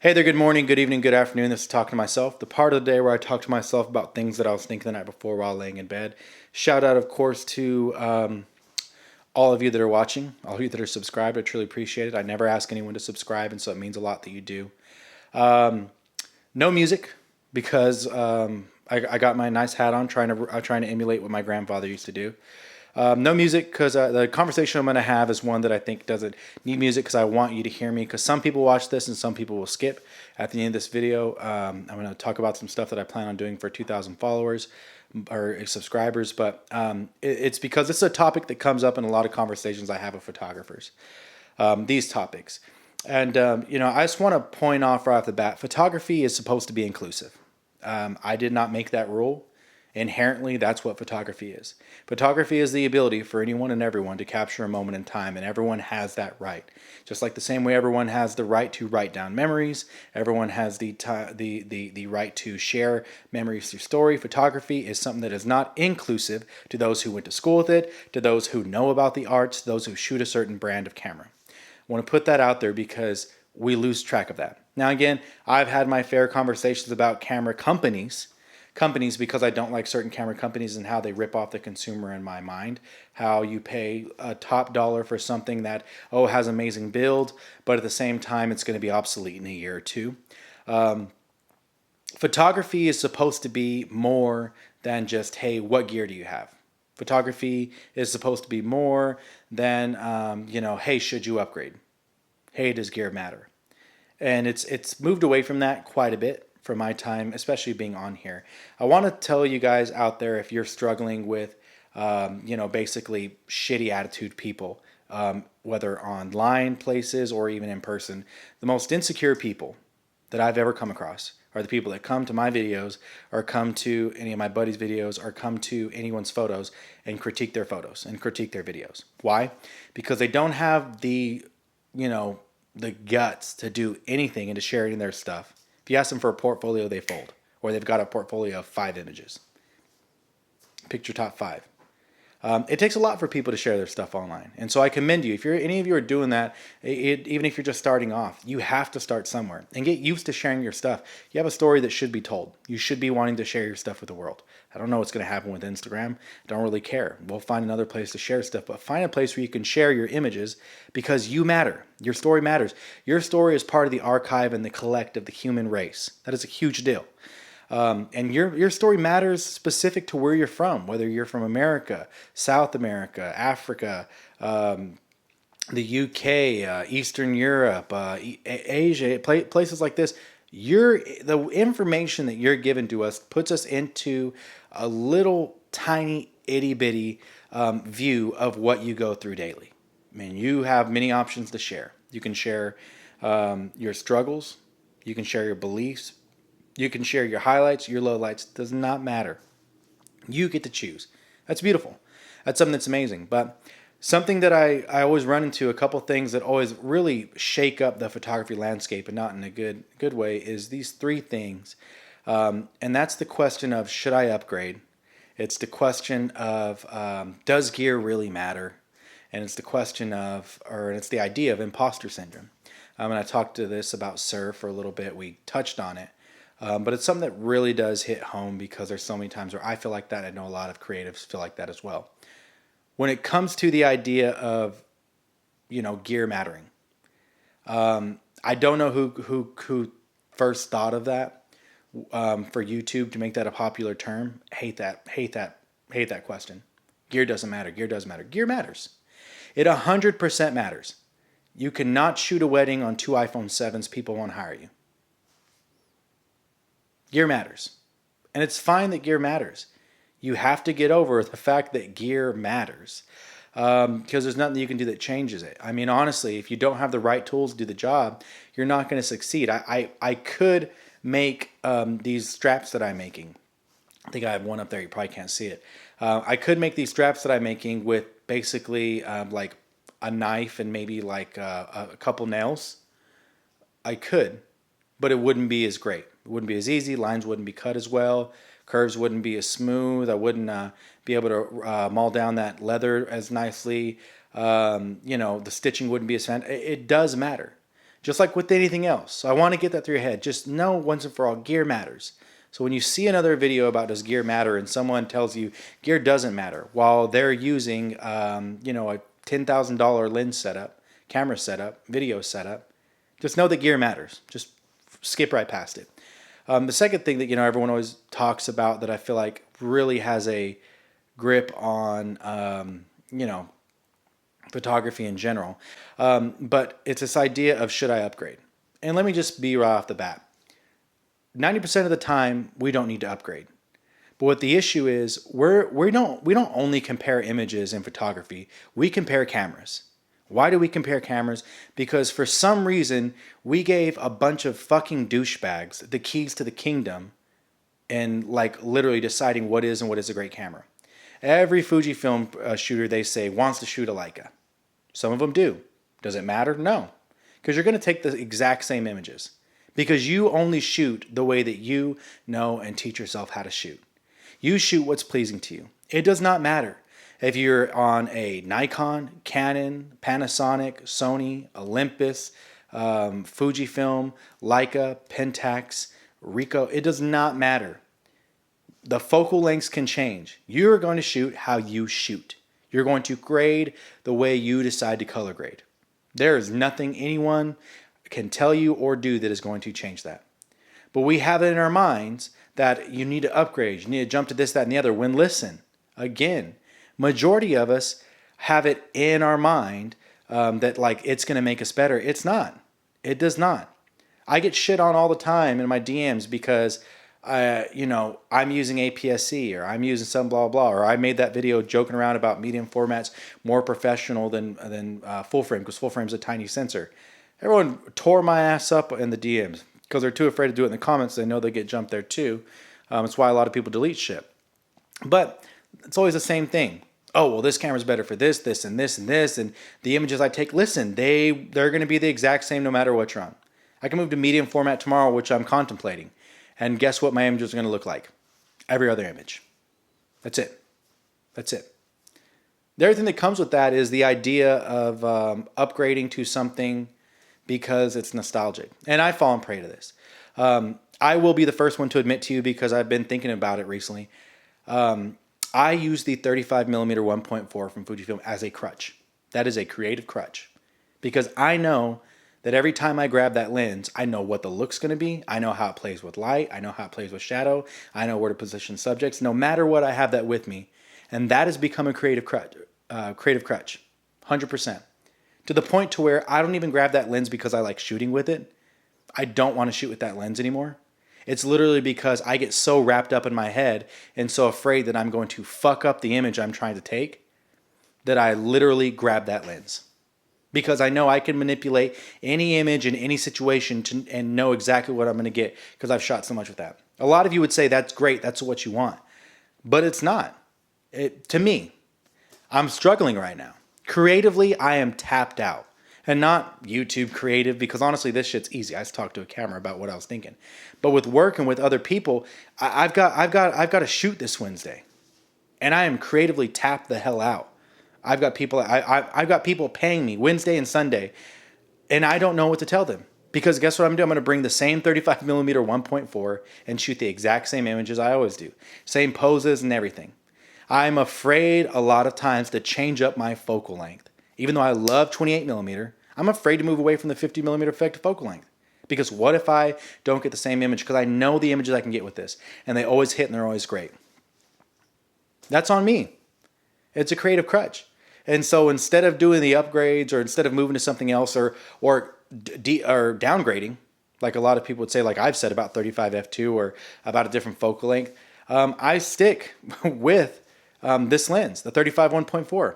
Hey there, good morning, good evening, good afternoon. This is Talking to Myself, the part of the day where I talk to myself about things that I was thinking the night before while laying in bed. Shout out, of course, to all of you that are watching, all of you that are subscribed. I truly appreciate it. I never ask anyone to subscribe, and so it means a lot that you do. No music because I got my nice hat on, trying to emulate what my grandfather used to do. No music because the conversation I'm going to have is one that I think doesn't need music because I want you to hear me, because some people watch this and some people will skip. At the end of this video, I'm going to talk about some stuff that I plan on doing for 2,000 followers or subscribers, but it's because this is a topic that comes up in a lot of conversations I have with photographers, these topics. And, I just want to point off right off the bat, photography is supposed to be inclusive. I did not make that rule. Inherently, that's what photography is. Photography is the ability for anyone and everyone to capture a moment in time, and everyone has that right. Just like the same way everyone has the right to write down memories, everyone has the right to share memories through story. Photography is something that is not inclusive to those who went to school with it, to those who know about the arts, those who shoot a certain brand of camera. I want to put that out there because we lose track of that. Now, again, I've had my fair conversations about camera companies because I don't like certain camera companies and how they rip off the consumer in my mind. How you pay a top dollar for something that, has amazing build, but at the same time, it's going to be obsolete in a year or two. Photography is supposed to be more than just, hey, what gear do you have? Photography is supposed to be more than, hey, should you upgrade? Hey, does gear matter? And it's moved away from that quite a bit from my time, especially being on here. I want to tell you guys out there, if you're struggling with, basically shitty attitude people, whether online places or even in person, the most insecure people that I've ever come across are the people that come to my videos or come to any of my buddies' videos or come to anyone's photos and critique their photos and critique their videos. Why? Because they don't have the guts to do anything and to share any of their stuff. If you ask them for a portfolio, they fold. Or they've got a portfolio of 5 images. Pick your top 5. It takes a lot for people to share their stuff online. And so I commend you. If any of you are doing that, even if you're just starting off, you have to start somewhere and get used to sharing your stuff. You have a story that should be told. You should be wanting to share your stuff with the world. I don't know what's going to happen with Instagram. I don't really care. We'll find another place to share stuff, but find a place where you can share your images because you matter. Your story matters. Your story is part of the archive and the collect of the human race. That is a huge deal. And your story matters specific to where you're from, whether you're from America, South America, Africa, the UK, Eastern Europe, Asia, places like this. The information that you're given to us puts us into a little tiny itty bitty view of what you go through daily. I mean, you have many options to share. You can share your struggles. You can share your beliefs. You can share your highlights, your lowlights. Does not matter. You get to choose. That's beautiful. That's something that's amazing. But something that I always run into, a couple things that always really shake up the photography landscape, and not in a good way, is these 3 things. And that's the question of, should I upgrade? It's the question of, does gear really matter? And it's the question of, or it's the idea of imposter syndrome. And I talked to this about Sir for a little bit. We touched on it. But it's something that really does hit home because there's so many times where I feel like that. I know a lot of creatives feel like that as well. When it comes to the idea of, gear mattering, I don't know who first thought of that for YouTube to make that a popular term. Hate that question. Gear doesn't matter. Gear does matter. Gear matters. It 100% matters. You cannot shoot a wedding on 2 iPhone 7s. People won't hire you. Gear matters. And it's fine that gear matters. You have to get over the fact that gear matters. Because there's nothing you can do that changes it. I mean, honestly, if you don't have the right tools to do the job, you're not going to succeed. I could make these straps that I'm making. I think I have one up there. You probably can't see it. I could make these straps that I'm making with basically like a knife and maybe like a couple nails. I could, but it wouldn't be as great. It wouldn't be as easy. Lines wouldn't be cut as well. Curves wouldn't be as smooth. I wouldn't be able to maul down that leather as nicely. The stitching wouldn't be as fantastic. It does matter. just like with anything else. So I want to get that through your head. Just know once and for all, gear matters. So when you see another video about does gear matter and someone tells you gear doesn't matter while they're using, a $10,000 lens setup, camera setup, video setup, just know that gear matters. Just skip right past it. The second thing that, everyone always talks about that I feel like really has a grip on, photography in general. But it's this idea of should I upgrade? And let me just be right off the bat. 90% of the time, we don't need to upgrade. But what the issue is, we don't only compare images in photography. We compare cameras. Why do we compare cameras? Because for some reason, we gave a bunch of fucking douchebags the keys to the kingdom and like literally deciding what is and what is a great camera. Every Fujifilm shooter, they say, wants to shoot a Leica. Some of them do. Does it matter? No. Because you're going to take the exact same images. Because you only shoot the way that you know and teach yourself how to shoot. You shoot what's pleasing to you. It does not matter if you're on a Nikon, Canon, Panasonic, Sony, Olympus, Fujifilm, Leica, Pentax, Ricoh. It does not matter. The focal lengths can change. You're going to shoot how you shoot. You're going to grade the way you decide to color grade. There is nothing anyone can tell you or do that is going to change that. But we have it in our minds that you need to upgrade, you need to jump to this, that, and the other. When listen, again, majority of us have it in our mind that like it's going to make us better. It's not. It does not. I get shit on all the time in my DMs because I'm using APS-C or I'm using some blah blah, or I made that video joking around about medium formats more professional than full frame because full frame's a tiny sensor. Everyone tore my ass up in the DMs because they're too afraid to do it in the comments. They know they get jumped there too. It's why a lot of people delete shit. But it's always the same thing. Oh, well, this camera's better for this, this, and this, and this. And the images I take, listen, they're going to be the exact same no matter what you're on. I can move to medium format tomorrow, which I'm contemplating. And guess what my images are going to look like? Every other image. That's it. That's it. The other thing that comes with that is the idea of upgrading to something because it's nostalgic. And I've fallen prey to this. I will be the first one to admit to you because I've been thinking about it recently. I use the 35mm 1.4 from Fujifilm as a crutch. That is a creative crutch. Because I know that every time I grab that lens, I know what the look's going to be. I know how it plays with light. I know how it plays with shadow. I know where to position subjects. No matter what, I have that with me. And that has become a creative crutch. 100%. To the point to where I don't even grab that lens because I like shooting with it. I don't want to shoot with that lens anymore. It's literally because I get so wrapped up in my head and so afraid that I'm going to fuck up the image I'm trying to take that I literally grab that lens. Because I know I can manipulate any image in any situation and know exactly what I'm going to get because I've shot so much with that. A lot of you would say that's great, that's what you want. But it's not. To me, I'm struggling right now. Creatively, I am tapped out. And not YouTube creative, because honestly, this shit's easy. I just talked to a camera about what I was thinking. But with work and with other people, I've got to shoot this Wednesday, and I am creatively tapped the hell out. I've got people paying me Wednesday and Sunday, and I don't know what to tell them because guess what I'm doing? I'm going to bring the same 35mm 1.4 and shoot the exact same images I always do, same poses and everything. I'm afraid a lot of times to change up my focal length. Even though I love 28mm, I'm afraid to move away from the 50mm effective focal length. Because what if I don't get the same image? Because I know the images I can get with this. And they always hit and they're always great. That's on me. It's a creative crutch. And so instead of doing the upgrades or instead of moving to something else or downgrading, like a lot of people would say, like I've said about 35 f2 or about a different focal length, I stick with this lens, the 35 1.4.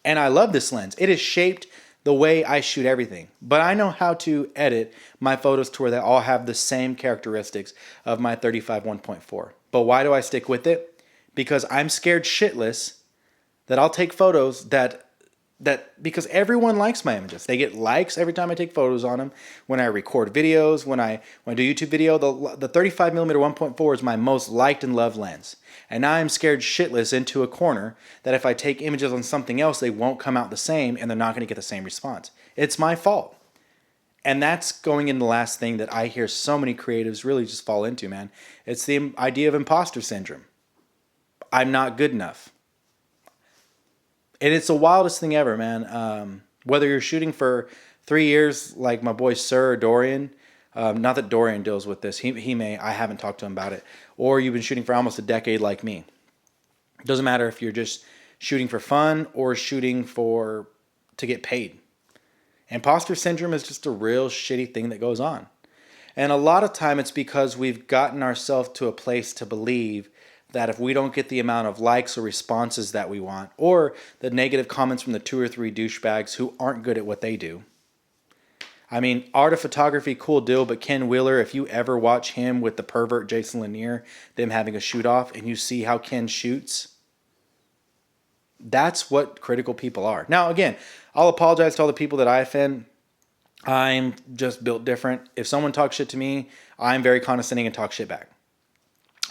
And I love this lens. It has shaped the way I shoot everything. But I know how to edit my photos to where they all have the same characteristics of my 35 1.4. But why do I stick with it? Because I'm scared shitless that I'll take photos that because everyone likes my images. They get likes every time I take photos on them. When I record videos, when I do YouTube video, the 35mm 1.4 is my most liked and loved lens. And now I'm scared shitless into a corner that if I take images on something else, they won't come out the same and they're not going to get the same response. It's my fault. And that's going into the last thing that I hear so many creatives really just fall into, man. It's the idea of imposter syndrome. I'm not good enough. And it's the wildest thing ever, man. Whether you're shooting for 3 years, like my boy Sir Dorian, not that Dorian deals with this. He may. I haven't talked to him about it. Or you've been shooting for almost a decade, like me. It doesn't matter if you're just shooting for fun or shooting to get paid. Imposter syndrome is just a real shitty thing that goes on. And a lot of time it's because we've gotten ourselves to a place to believe that if we don't get the amount of likes or responses that we want, or the negative comments from the 2 or 3 douchebags who aren't good at what they do. I mean, art of photography, cool deal, but Ken Wheeler, if you ever watch him with the pervert Jason Lanier, them having a shoot off, and you see how Ken shoots, that's what critical people are. Now, again, I'll apologize to all the people that I offend. I'm just built different. If someone talks shit to me, I'm very condescending and talk shit back.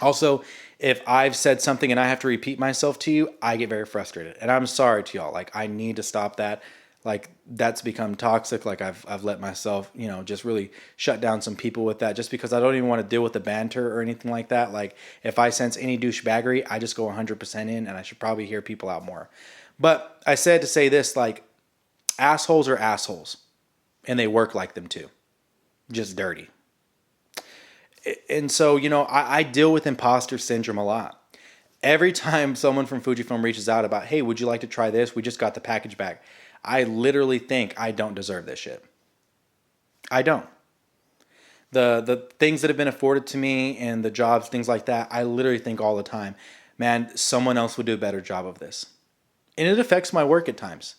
Also, if I've said something and I have to repeat myself to you, I get very frustrated. And I'm sorry to y'all. Like, I need to stop that. Like, that's become toxic. Like, I've let myself, just really shut down some people with that, just because I don't even want to deal with the banter or anything like that. Like, if I sense any douchebaggery, I just go 100% in, and I should probably hear people out more. But I said to say this, like, assholes are assholes, and they work like them too. Just dirty. And so, I deal with imposter syndrome a lot. Every time someone from Fujifilm reaches out about, hey, would you like to try this? We just got the package back. I literally think I don't deserve this shit. I don't. The things that have been afforded to me and the jobs, things like that, I literally think all the time, man, someone else would do a better job of this. And it affects my work at times.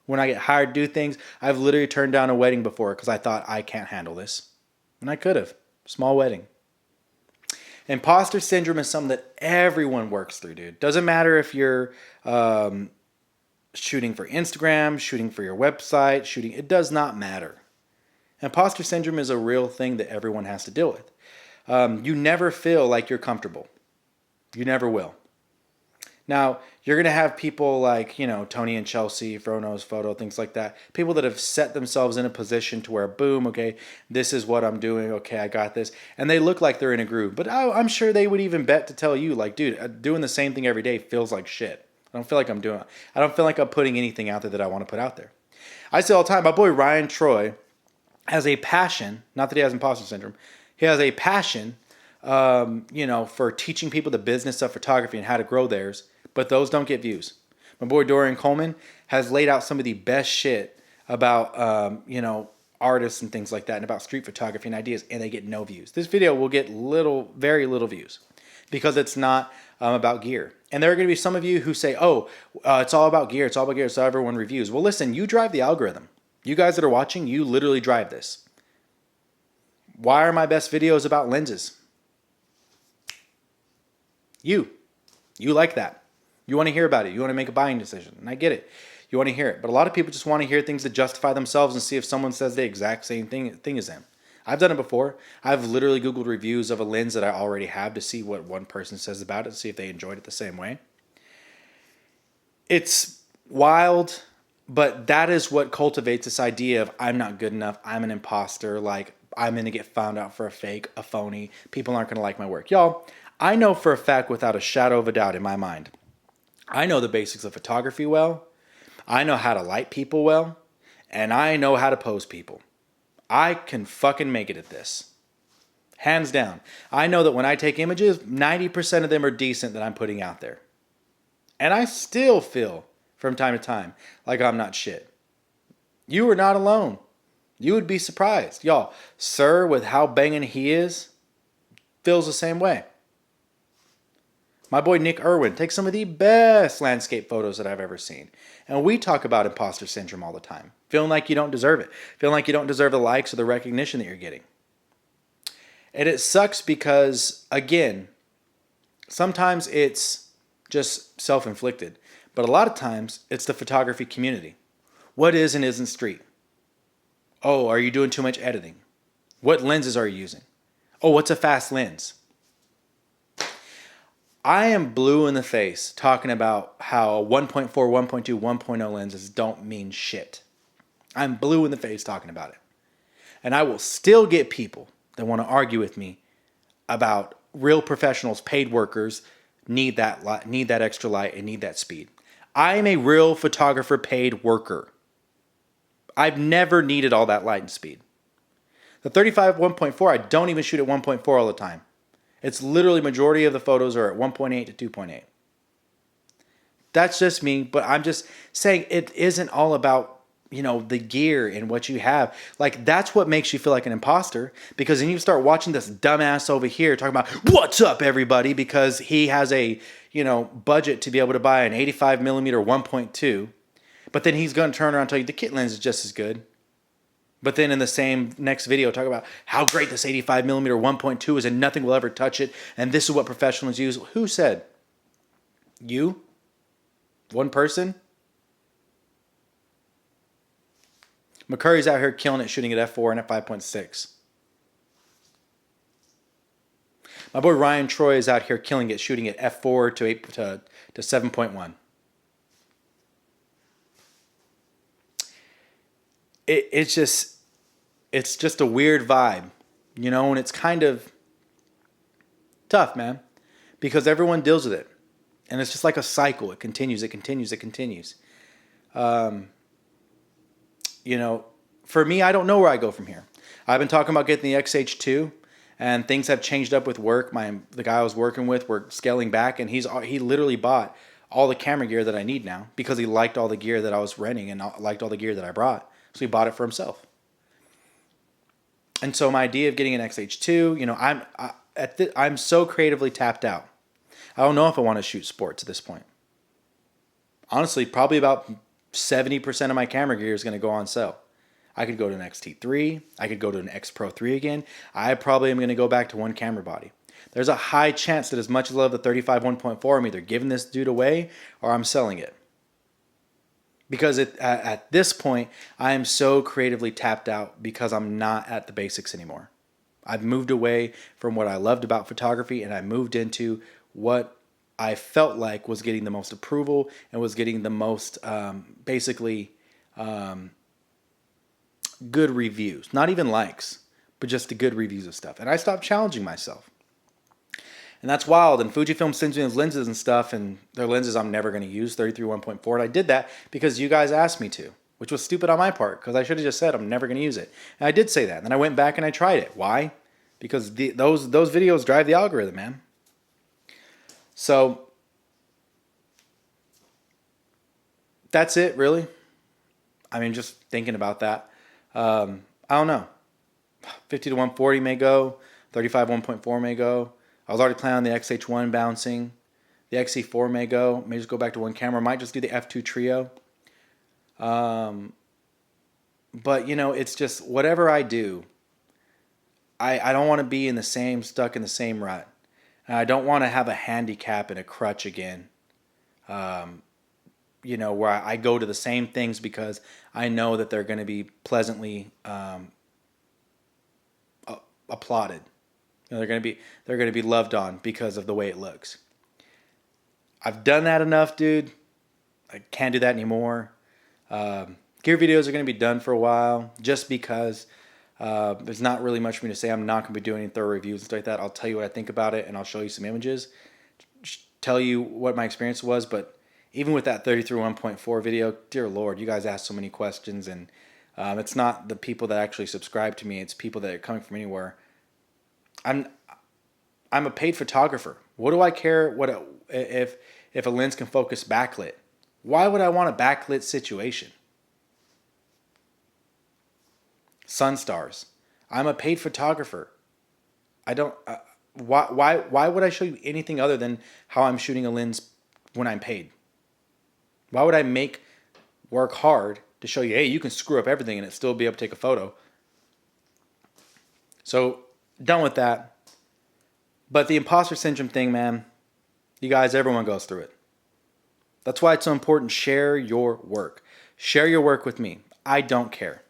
When I get hired to do things, I've literally turned down a wedding before because I thought I can't handle this. And I could have. Small wedding. Imposter syndrome is something that everyone works through, dude. Doesn't matter if you're shooting for Instagram, shooting for your website, it does not matter. Imposter syndrome is a real thing that everyone has to deal with. You never feel like you're comfortable. You never will. Now, you're going to have people like, Tony and Chelsea, Frono's Photo, things like that. People that have set themselves in a position to where, boom, okay, this is what I'm doing. Okay, I got this. And they look like they're in a groove. But I'm sure they would even bet to tell you, like, dude, doing the same thing every day feels like shit. I don't feel like I'm putting anything out there that I want to put out there. I say all the time, my boy Ryan Troy has a passion, not that he has imposter syndrome, he has a passion, for teaching people the business of photography and how to grow theirs. But those don't get views. My boy Dorian Coleman has laid out some of the best shit about, artists and things like that, and about street photography and ideas, and they get no views. This video will get very little views, because it's not about gear. And there are going to be some of you who say, it's all about gear. It's all about gear. So everyone reviews. Well, listen, you drive the algorithm. You guys that are watching, you literally drive this. Why are my best videos about lenses? You like that. You want to hear about it. You want to make a buying decision. And I get it. You want to hear it. But a lot of people just want to hear things to justify themselves and see if someone says the exact same thing as them. I've done it before. I've literally Googled reviews of a lens that I already have to see what one person says about it, to see if they enjoyed it the same way. It's wild, but that is what cultivates this idea of I'm not good enough, I'm an imposter, like I'm going to get found out for a fake, a phony, people aren't going to like my work. Y'all, I know for a fact, without a shadow of a doubt in my mind, I know the basics of photography well, I know how to light people well, and I know how to pose people. I can fucking make it at this. Hands down. I know that when I take images, 90% of them are decent that I'm putting out there. And I still feel, from time to time, like I'm not shit. You are not alone. You would be surprised. Y'all, Sir, with how banging he is, feels the same way. My boy Nick Irwin takes some of the best landscape photos that I've ever seen. And we talk about imposter syndrome all the time. Feeling like you don't deserve it. Feeling like you don't deserve the likes or the recognition that you're getting. And it sucks because, again, sometimes it's just self-inflicted. But a lot of times, it's the photography community. What is and isn't street? Oh, are you doing too much editing? What lenses are you using? Oh, what's a fast lens? I am blue in the face talking about how 1.4, 1.2, 1.0 lenses don't mean shit. I'm blue in the face talking about it. And I will still get people that want to argue with me about real professionals, paid workers need that extra light and need that speed. I am a real photographer paid worker. I've never needed all that light and speed. The 35 1.4, I don't even shoot at 1.4 all the time. It's literally majority of the photos are at 1.8 to 2.8. That's just me, but I'm just saying it isn't all about, the gear and what you have. Like, that's what makes you feel like an imposter, because then you start watching this dumbass over here talking about, what's up, everybody, because he has a, budget to be able to buy an 85 millimeter 1.2, but then he's going to turn around and tell you the kit lens is just as good. But then in the same next video, talk about how great this 85 millimeter 1.2 is and nothing will ever touch it. And this is what professionals use. Who said? You? One person? McCurry's out here killing it, shooting at f4 and at 5.6. My boy Ryan Troy is out here killing it, shooting at f4 to 7.1. It's just a weird vibe, and it's kind of tough, man, because everyone deals with it, and it's just like a cycle. It continues. For me, I don't know where I go from here. I've been talking about getting the XH2, and things have changed up with work. The guy I was working with, we're scaling back, and he literally bought all the camera gear that I need now because he liked all the gear that I was renting and liked all the gear that I brought. So he bought it for himself. And so my idea of getting an XH2, I'm so creatively tapped out. I don't know if I want to shoot sports at this point. Honestly, probably about 70% of my camera gear is going to go on sale. I could go to an XT3. I could go to an X Pro 3 again. I probably am going to go back to one camera body. There's a high chance that as much as I love the 35 1.4, I'm either giving this dude away or I'm selling it. Because at this point, I am so creatively tapped out because I'm not at the basics anymore. I've moved away from what I loved about photography, and I moved into what I felt like was getting the most approval and was getting the most, good reviews. Not even likes, but just the good reviews of stuff. And I stopped challenging myself. And that's wild. And Fujifilm sends me those lenses and stuff, and they're lenses I'm never going to use, 33 1.4. And I did that because you guys asked me to, which was stupid on my part, because I should have just said I'm never going to use it. And I did say that. And then I went back and I tried it. Why? Because those videos drive the algorithm, man. So that's it, really. I mean, just thinking about that. I don't know. 50 to 140 may go. 35 1.4 may go. I was already planning on the XH1 bouncing. The XC4 may go. May just go back to one camera. Might just do the F2 trio. But, it's just whatever I do, I don't want to be stuck in the same rut. And I don't want to have a handicap and a crutch again. Where I go to the same things because I know that they're going to be pleasantly applauded. They're going to be loved on because of the way it looks. I've done that enough, dude. I can't do that anymore. Gear videos are going to be done for a while just because there's not really much for me to say. I'm not going to be doing any thorough reviews and stuff like that. I'll tell you what I think about it, and I'll show you some images, tell you what my experience was. But even with that 33 1.4 video, dear Lord, you guys asked so many questions, and it's not the people that actually subscribe to me. It's people that are coming from anywhere. I'm a paid photographer. What do I care if a lens can focus backlit? Why would I want a backlit situation? Sunstars. I'm a paid photographer. I don't. Why would I show you anything other than how I'm shooting a lens when I'm paid? Why would I work hard to show you, hey, you can screw up everything and it still be able to take a photo? So done with that. But the imposter syndrome thing, man, you guys, everyone goes through it. That's why it's so important. Share your work. Share your work with me. I don't care.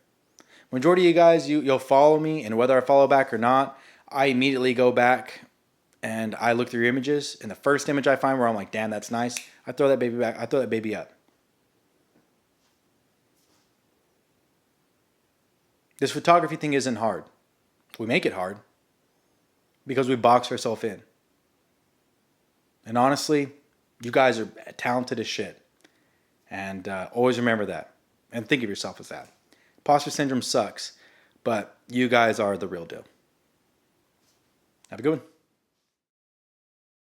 Majority of you guys, you'll follow me, and whether I follow back or not, I immediately go back and I look through your images, and the first image I find where I'm like, damn, that's nice, I throw that baby back. I throw that baby up. This photography thing isn't hard. We make it hard because we box ourselves in. And honestly, you guys are talented as shit. And always remember that. And think of yourself as that. Imposter syndrome sucks, but you guys are the real deal. Have a good one.